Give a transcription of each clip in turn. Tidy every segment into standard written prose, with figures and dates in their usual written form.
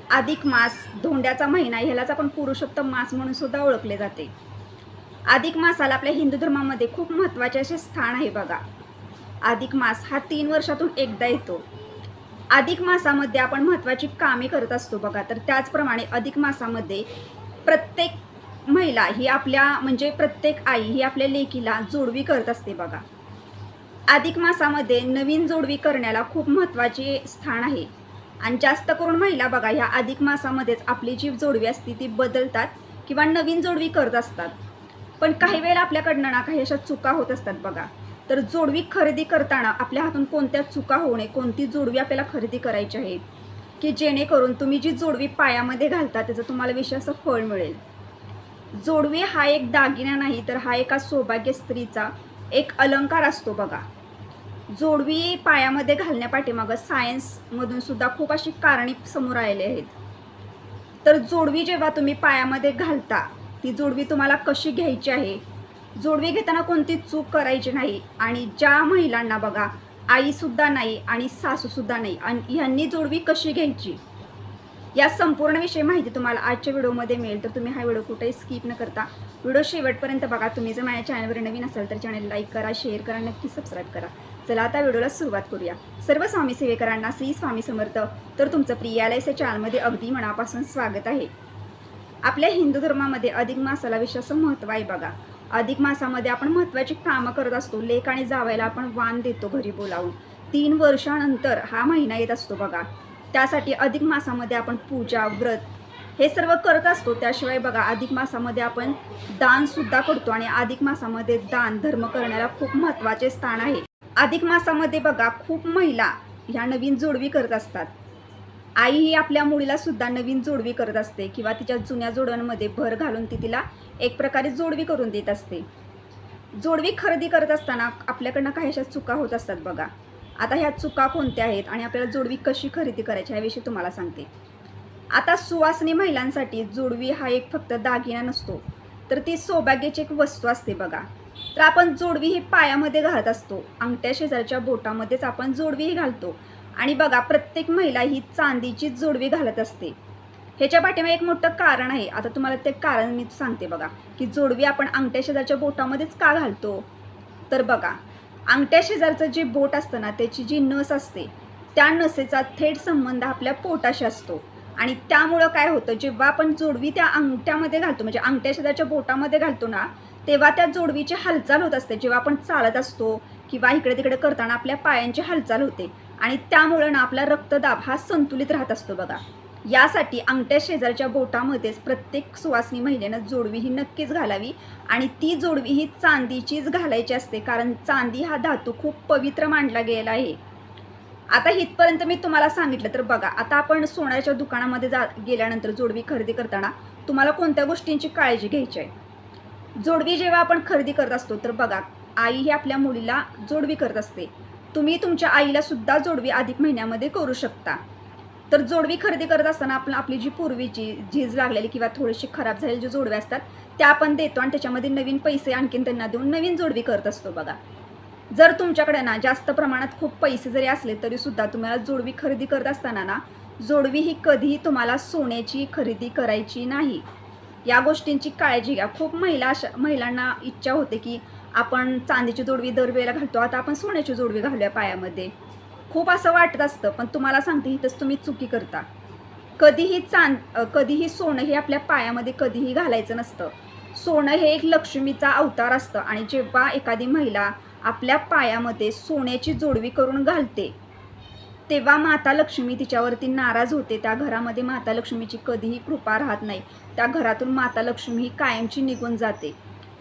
अधिक मास, धोंड्याचा महिना, ह्यालाच आपण पुरुषोत्तम मास म्हणून सुद्धा ओळखले जाते. अधिक मासाला आपल्या हिंदू धर्मामध्ये खूप महत्त्वाचे असे स्थान आहे बघा. अधिक मास हा 3 वर्षातून एकदा येतो. अधिक मासामध्ये आपण महत्त्वाची कामे करत असतो बघा. तर त्याचप्रमाणे अधिक मासामध्ये प्रत्येक महिला ही म्हणजे प्रत्येक आई ही आपल्या लेकीला जोडवी करत असते बघा. अधिक मासामध्ये नवीन जोडवी करण्याला खूप महत्त्वाचे स्थान आहे आणि जास्त करून महिला बघा ह्या अधिक मासामध्येच आपली जी जोडवी असते ती बदलतात किंवा नवीन जोडवी करत असतात. पण काही वेळेला आपल्याकडनं ना काही अशा चुका होत असतात बघा. तर जोडवी खरेदी करताना आपल्या हातून कोणत्या चुका होऊ नये, कोणती जोडवी आपल्याला खरेदी करायची आहे की जेणेकरून तुम्ही जी जोडवी पायामध्ये घालता त्याचं तुम्हाला विशेष फळ मिळेल. जोडवी हा एक दागिना नाही, तर हा एका सौभाग्य स्त्रीचा एक अलंकार असतो बघा. जोडवी पायामध्ये घालण्यापाठीमागं सायन्समधून सुद्धा खूप अशी कारणे समोर आलेली आहेत. तर जोडवी जेव्हा तुम्ही पायामध्ये घालता, ती जोडवी तुम्हाला कशी घ्यायची आहे, जोडवी घेताना कोणती चूक करायची नाही. आणि ज्या महिलांना बघा आईसुद्धा नाही आणि सासूसुद्धा नाही आणि ह्यांनी जोडवी कशी घ्यायची या संपूर्ण विषयी माहिती तुम्हाला आजच्या व्हिडिओमध्ये मिळेल. तर तुम्ही हा व्हिडिओ कुठेही स्किप न करता व्हिडिओ शेवटपर्यंत बघा. तुम्ही जर माझ्या चॅनलवर नवीन असाल तर चॅनल लाईक करा, शेअर करा, नक्की सबस्क्राईब करा. चला आता व्हिडिओला सुरुवात करूया. सर्व स्वामी सेवेकरांना श्री स्वामी समर्थ. तर तुमचं प्रियालयच्या चॅनलमध्ये अगदी मनापासून स्वागत आहे. आपल्या हिंदू धर्मामध्ये अधिक मासाला विशेष महत्त्व आहे बघा. अधिक मासामध्ये आपण महत्त्वाची कामं करत असतो. लेक आणि जावयाला आपण वाण देतो घरी बोलावून. 3 वर्षानंतर हा महिना येत असतो बघा. त्यासाठी अधिक मासामध्ये आपण पूजा, व्रत हे सर्व करत असतो. त्याशिवाय बघा अधिक मासामध्ये आपण दानसुद्धा करतो आणि अधिक मासामध्ये दान धर्म करण्याला खूप महत्त्वाचे स्थान आहे. अधिक मासामध्ये बघा खूप महिला ह्या नवीन जोडवी करत असतात. आई ही आपल्या मुलीला सुद्धा नवीन जोडवी करत असते किंवा तिच्या जुन्या जोडव्यांमध्ये भर घालून ती तिला एक प्रकारे जोडवी करून देत असते. जोडवी खरेदी करत असताना आपल्याकडनं काही अशा चुका होत असतात बघा. आता ह्या चुका कोणत्या आहेत आणि आपल्याला जोडवी कशी खरेदी करायची याविषयी तुम्हाला सांगते. आता सुवासिनी महिलांसाठी जोडवी हा एक फक्त दागिना नसतो, तर ती सौभाग्याची एक वस्तू असते बघा. तर आपण जोडवी ही पायामध्ये घालत असतो. अंगठ्या शेजारच्या बोटामध्येच आपण जोडवीही घालतो आणि बघा प्रत्येक महिला ही चांदीचीच जोडवी घालत असते. ह्याच्या पाठीमागे एक मोठं कारण आहे. आता तुम्हाला ते कारण मी सांगते बघा की जोडवी आपण अंगठ्या शेजारच्या बोटामध्येच का घालतो. तर बघा अंगठ्या शेजारचं जे बोट असतं ना त्याची जी नस असते त्या नसेचा थेट संबंध आपल्या पोटाशी असतो आणि त्यामुळं काय होतं, जेव्हा आपण जोडवी त्या अंगठ्यामध्ये घालतो म्हणजे अंगठ्या शेजारच्या बोटामध्ये घालतो ना तेव्हा त्या जोडवीची हालचाल होत असते. जेव्हा आपण चालत असतो किंवा इकडे तिकडे करताना आपल्या पायांची हालचाल होते आणि त्यामुळं ना आपला रक्तदाब हा संतुलित राहत असतो बघा. यासाठी अंगठ्या शेजारच्या बोटामध्येच प्रत्येक सुवासिनी महिलेनं जोडवी ही नक्कीच घालावी आणि ती जोडवी ही चांदीचीच घालायची असते, कारण चांदी हा धातू खूप पवित्र मानला गेला आहे. आता इथपर्यंत मी तुम्हाला सांगितलं. तर बघा आता आपण सोन्याच्या दुकानामध्ये गेल्यानंतर जोडवी खरेदी करताना तुम्हाला कोणत्या गोष्टींची काळजी घ्यायची आहे. जोडवी जेव्हा आपण खरेदी करत असतो तर बघा आई ही आपल्या मुलीला जोडवी करत असते. तुम्ही तुमच्या आईला सुद्धा जोडवी अधिक महिन्यामध्ये करू शकता. तर जोडवी खरेदी करत असताना आपली जी पूर्वीची झीज लागलेली किंवा थोडीशी खराब झालेली जी जोडवी असतात त्या आपण देतो आणि त्याच्यामध्ये नवीन पैसे आणखीन त्यांना देऊन नवीन जोडवी करत असतो बघा. जर तुमच्याकडे ना जास्त प्रमाणात खूप पैसे जरी असले तरी सुद्धा तुम्हाला जोडवी खरेदी करत असताना ना जोडवी ही कधीही तुम्हाला सोन्याची खरेदी करायची नाही. या गोष्टींची काळजी घ्या. खूप महिलांना इच्छा होते की आपण चांदीची जोडवी दरवेळेला घालतो, आता आपण सोन्याची जोडवी घालूया पायामध्ये. खूप असं वाटत असतं, पण तुम्हाला सांगते इथंच तुम्ही चुकी करता. कधीही सोनं हे आपल्या पायामध्ये कधीही घालायचं नसतं. सोनं हे एक लक्ष्मीचा अवतार असतं आणि जेव्हा एखादी महिला आपल्या पायामध्ये सोन्याची जोडवी करून घालते तेव्हा माता लक्ष्मी तिच्यावरती नाराज होते. त्या घरामध्ये माता लक्ष्मीची कधीही कृपा राहत नाही. त्या घरातून माता लक्ष्मी ही कायमची निघून जाते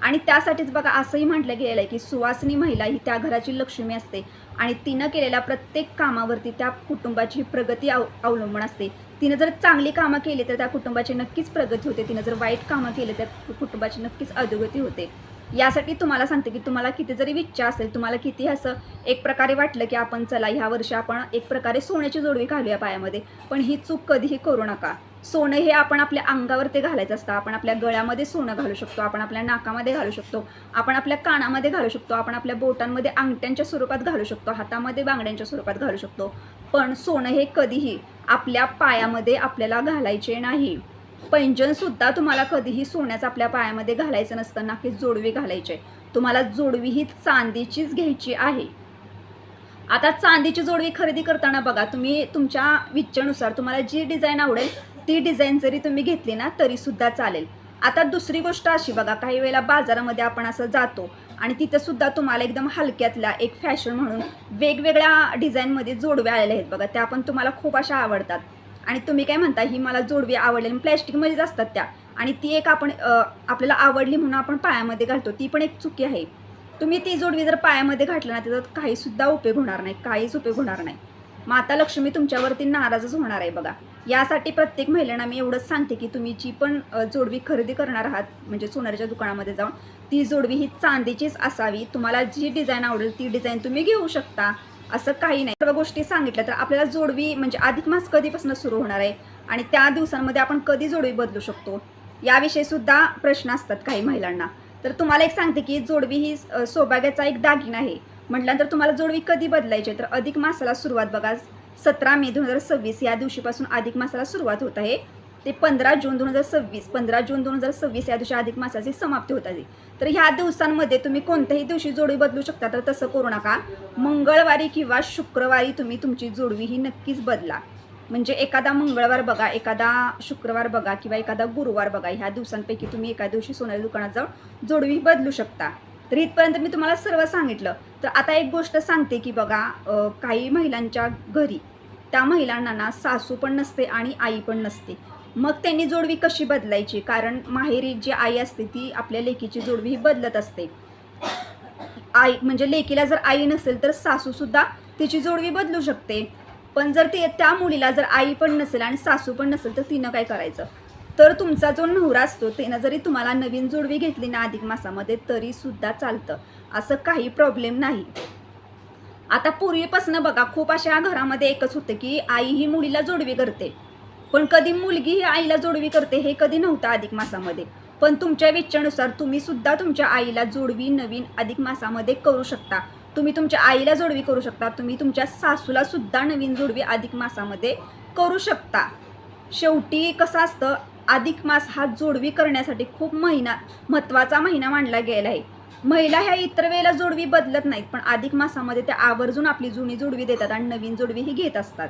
आणि त्यासाठीच बघा असंही म्हटलं गेलं आहे की सुवासिनी महिला ही त्या घराची लक्ष्मी असते आणि तिनं केलेल्या प्रत्येक कामावरती त्या कुटुंबाची प्रगती अवलंबून असते. तिनं जर चांगली कामं केली तर त्या कुटुंबाची नक्कीच प्रगती होते. तिनं जर वाईट कामं केली तर कुटुंबाची नक्कीच अधोगती होते. यासाठी तुम्हाला सांगते की तुम्हाला किती जरी इच्छा असेल, तुम्हाला किती असं एक प्रकारे वाटलं की आपण चला ह्या वर्षी आपण एक प्रकारे सोन्याची जोडवी घालूया पायामध्ये, पण ही चूक कधीही करू नका. सोनं हे आपण आपल्या अंगावर ते घालायचं असतं. आपण आपल्या गळ्यामध्ये सोनं घालू शकतो, आपण आपल्या नाकामध्ये घालू शकतो, आपण आपल्या कानामध्ये घालू शकतो, आपण आपल्या बोटांमध्ये अंगठ्यांच्या स्वरूपात घालू शकतो, हातामध्ये बांगड्यांच्या स्वरूपात घालू शकतो. पण सोनं हे कधीही आपल्या पायामध्ये आपल्याला घालायचे नाही. पैंजण सुद्धा तुम्हाला कधीही सोन्याचं आपल्या पायामध्ये घालायचं नसतं, ना की जोडवी घालायचे. तुम्हाला जोडवी ही चांदीचीच घ्यायची आहे. आता चांदीची जोडवी खरेदी करताना बघा, तुम्ही तुमच्या इच्छेनुसार तुम्हाला जी डिझाईन आवडेल ती डिझाईन जरी तुम्ही घेतली ना तरी सुद्धा चालेल. आता दुसरी गोष्ट अशी बघा, काही वेळेला बाजारामध्ये आपण असं जातो आणि तिथं सुद्धा तुम्हाला एकदम हलक्यातल्या एक फॅशन म्हणून वेगवेगळ्या डिझाईनमध्ये जोडव्या आलेल्या आहेत बघा. त्या पण तुम्हाला खूप अशा आवडतात आणि तुम्ही काय म्हणता, ही मला जोडवी आवडली, प्लॅस्टिकमध्येच असतात त्या, आणि ती एक आपण आपल्याला आवडली म्हणून आपण पायामध्ये घालतो, ती पण एक चुकी आहे. तुम्ही ती जोडवी जर पायामध्ये घातलं ना त्याचा काहीसुद्धा उपयोग होणार नाही, काहीच उपयोग होणार नाही. माता लक्ष्मी तुमच्यावरती नाराजच होणार आहे बघा. यासाठी प्रत्येक महिलांना मी एवढंच सांगते की तुम्ही जी पण जोडवी खरेदी करणार आहात, म्हणजे सोन्याच्या दुकानामध्ये जाऊन, ती जोडवी ही चांदीचीच असावी. तुम्हाला जी डिझाईन आवडेल ती डिझाईन तुम्ही घेऊ शकता, असं काही नाही. सर्व गोष्टी सांगितल्या तर आपल्याला जोडवी म्हणजे अधिक मास कधीपासून सुरू होणार आहे आणि त्या दिवसांमध्ये आपण कधी जोडवी बदलू शकतो याविषयी सुद्धा प्रश्न असतात काही महिलांना. तर तुम्हाला एक सांगते की जोडवी ही सौभाग्याचा एक दागिना आहे. म्हटल्यानंतर तुम्हाला जोडवी कधी बदलायची, तर अधिक मासाला सुरुवात बघा 17 मे 2026 या दिवशीपासून अधिक मासाला सुरुवात होत आहे. ते 15 जून 2026 या दिवशी अधिक मासाची समाप्ती होत आहे. तर ह्या दिवसांमध्ये तुम्ही कोणत्याही दिवशी जोडवी बदलू शकता, तर तसं करू नका. मंगळवारी किंवा शुक्रवारी तुम्ही तुमची जोडवी ही नक्कीच बदला. म्हणजे एखादा मंगळवार बघा, एखादा शुक्रवार बघा किंवा एखादा गुरुवार बघा, ह्या दिवसांपैकी तुम्ही एका दिवशी सोन्याच्या दुकानात जाऊन जोडवी बदलू शकता. तर इथपर्यंत मी तुम्हाला सर्व सांगितलं. तर आता एक गोष्ट सांगते की बघा, काही महिलांच्या घरी त्या महिलांना ना सासू पण नसते आणि आई पण नसते. मग त्यांनी जोडवी कशी बदलायची, कारण माहेरी जी आई असते ती आपल्या लेकीची जोडवी ही बदलत असते. आई म्हणजे लेकीला जर आई नसेल तर सासूसुद्धा तिची जोडवी बदलू शकते. पण जर त्या मुलीला जर आई पण नसेल आणि सासू पण नसेल तर तिनं काय करायचं, तर तुमचा जो नवरा असतो त्यानं जरी तुम्हाला नवीन जोडवी घेतली ना अधिक मासामध्ये तरी सुद्धा चालतं, असं काही प्रॉब्लेम नाही. आता पूर्वीपासून बघा खूप अशा घरामध्ये एकच होतं की आई ही मुलीला जोडवी करते, पण कधी मुलगी ही आईला जोडवी करते हे कधी नव्हतं अधिक मासामध्ये. पण तुमच्या इच्छेनुसार तुम्ही सुद्धा तुमच्या आईला जोडवी नवीन अधिक मासामध्ये करू शकता. तुम्ही तुमच्या आईला जोडवी करू शकता, तुम्ही तुमच्या सासूला सुद्धा नवीन जोडवी अधिक मासामध्ये करू शकता. शेवटी कसं असतं, अधिक मास हा जोडवी करण्यासाठी खूप महत्त्वाचा महिना मानला गेला आहे. महिला ह्या इतर वेळेला जोडवी बदलत नाहीत, पण अधिक मासामध्ये त्या आवर्जून आपली जुनी जोडवी देतात आणि नवीन जोडवी ही घेत असतात.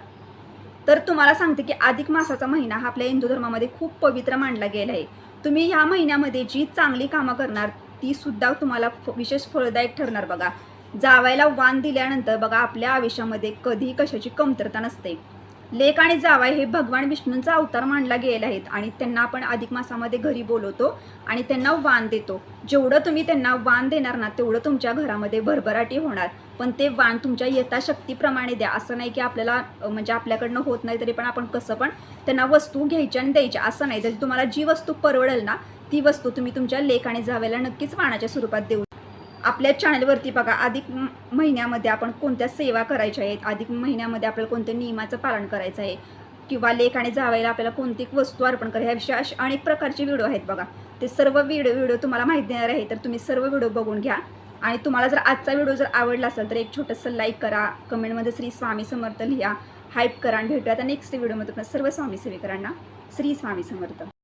तर तुम्हाला सांगते की अधिक मासाचा महिना हा आपल्या हिंदू धर्मामध्ये खूप पवित्र मानला गेला आहे. तुम्ही ह्या महिन्यामध्ये जी चांगली कामं करणार ती सुद्धा तुम्हाला विशेष फळदायक ठरणार बघा. जावायला वाण दिल्यानंतर बघा आपल्या आयुष्यामध्ये कधी कशाची कमतरता नसते. लेक आणि जावाई हे भगवान विष्णूंचा अवतार मानला गेले आहेत आणि त्यांना आपण अधिक मासामध्ये घरी बोलवतो आणि त्यांना वाण देतो. जेवढं तुम्ही त्यांना वाण देणार ना तेवढं तुमच्या घरामध्ये भरभराटी होणार. पण ते वाण तुमच्या यथाशक्तीप्रमाणे द्या. असं नाही की आपल्याला म्हणजे आपल्याकडनं होत नाही तरी पण आपण कसं पण त्यांना वस्तू घ्यायच्या आणि द्यायच्या असं नाही. तर तुम्हाला जी वस्तू परवडेल ना ती वस्तू तुम्ही तुमच्या लेक आणि जावयाला नक्कीच वाणाच्या स्वरूपात देऊ. आपल्या चॅनलवरती बघा अधिक महिन्यामध्ये आपण कोणत्या सेवा करायच्या आहेत, अधिक महिन्यामध्ये आपल्याला कोणत्या नियमाचं पालन करायचं आहे, किंवा लेक आणि जावयाला आपल्याला कोणती वस्तू अर्पण करायची, ह्याविषयी असे अनेक प्रकारचे व्हिडिओ आहेत बघा. ते सर्व व्हिडिओ तुम्हाला माहिती देणार आहे. तर तुम्ही सर्व व्हिडिओ बघून घ्या. आणि तुम्हाला जर आजचा व्हिडिओ जर आवडला असेल तर एक छोटंसं लाईक करा, कमेंटमध्ये श्री स्वामी समर्थ लिहा, हाईप करा आणि भेटूया आता नेक्स्ट व्हिडिओमध्ये सर्व स्वामी सेविकांना श्री स्वामी समर्थ.